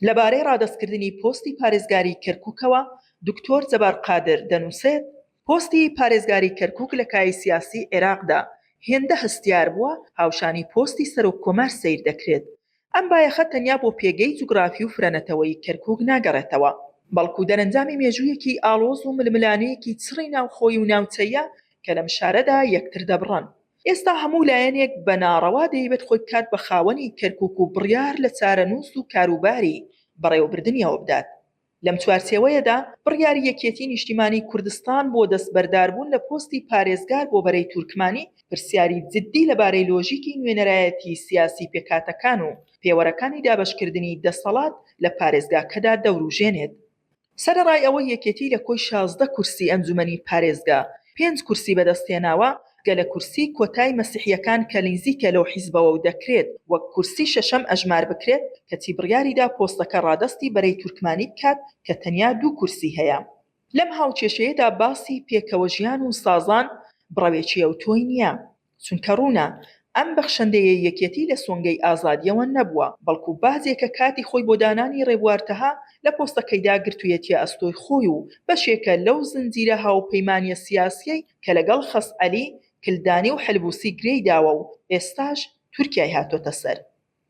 لەبارەی ڕادەستکردنی پۆستی پارێزگاری کەرکووکەوە دکتۆر جەبار قادر دەنووسێت پۆستی پارێزگاری کەرکووک لە کای سیاسی عێراقدا هێندە هەستیار بووە هاوشانی پۆستی سەرۆک کۆمار سەیر دەکرێت. ئەم بایەخە تەنیا بۆ پێگەی جوگرافی و فرەنەتەوەی کەرکووک ناگەڕێتەوە، بەڵکو دەرەنجامی مێژوویەکی ئاڵۆز و ململانەیەکی چڕی ناوخۆی و ناوچەیە کە لەم شارەدا یەکتر دەبڕن. ئێستا هەموو لایەنێک بە ناڕەوا دەیەوێت خۆی بکات بە خاوەنی کەرکووک و بڕیار لە چارەنووس و کاروباری بەڕێوەبردنیەوە بدات. لەم چوارچێوەیەدا بڕیاری یەکێتی نیشتیمانی کوردستان بۆ دەستبەرداربوون لە پۆستی پارێزگار بۆ بەرەی تورکمانی پرسیاری جددی لەبارەی لۆژیکی نوێنەرایەتی سیاسی پێکهاتەکان و پێوەرەکانی دابەشکردنی دەسەڵات لە پارێزگاکەدا دەوروژێنێت. سەرەڕای ئەوەی یەکێتی لە کۆی 16 کورسی ئەنجومەنی پارێزگا 5 کورسی بەدەستهێناوە گە لە کورسی کۆتای مەسیحیەکان کە نزیکە لەو حیزبەوە و دەکرێت وەک کورسی شەشەم ئەژمار بکرێت کەچی بڕیاریدا پۆستەکە ڕادەستی بەرەی تورکمانی بکات کە تەنیا 2 کورسی هەیە. لەم هاوچێشەیەدا باسی پێکەوە ژیان و سازان بڕەوێکی ئەوتۆی نییە، چونکە ڕوونە ئەم بەخشەندەیە یەکێتی لە سۆنگەی ئازادیەوە نەبووە، بەڵکو بازێکە کاتی خۆی بۆ دانانی ڕێبوارتەها لە پۆستەکەیدا گرتوویەتیە ئەستۆی خۆی و بەشێکە لەو زنجیرە هاوپەیمانیە سیاسیەی کە لەگەڵ خەس عەلی کلدانی و حلبوسی گرێی داوە و ئێستاش تورکیای هاتۆتە سەر.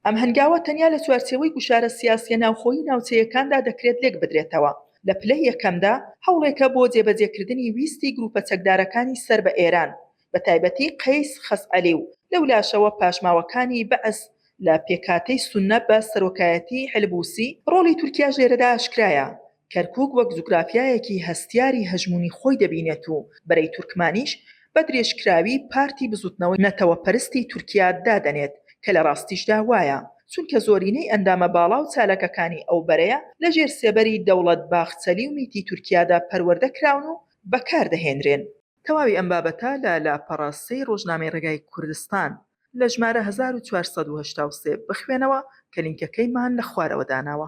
ئەم هەنگاوە تەنیا لە چوارچێوەی گوشارە سیاسیە ناوخۆیی و ناوچەیەکاندا دەکرێت لێک بدرێتەوە. لە پلەی یەکەمدا هەوڵێکە بۆ جێبەجێکردنی ویستی گروپە چەکدارەکانی سەر بە ئێران بە تایبەتی قەیس خەس عەلی و لەولاشەوە پاشماوەکانی بەعس لە پێکاتەی سوننە بە سەرۆکایەتی حلبوسی. ڕۆڵی تورکیا ژێرەدا ئاشکرایە. کەرکووک وەک جوگرافیایەکی هەستیاری هەژمونی خۆی دەبینێت و بەرەی تورکمانیش بە درێژکراوی پارتی بزوتنەوەی نەتەوە پەرستی تورکیا دادەنێت کە لە ڕاستیشدا وایە، چونکە زۆرینەی ئەندامە باڵا و چالەکەکانی ئەو بەرەیە لە ژێر سێبەری دەوڵەت باخچەلی و میتی تورکیادا پەروەردەکراون و بەکاردەهێنرێن. تەواوی ئەم بابەتە لە لاپەڕاستەی ڕۆژنامەی ڕێگای کوردستان لە ژمارە 1483 بخوێنەوە کە لینکەکەیمان لە خوارەوە داناوە.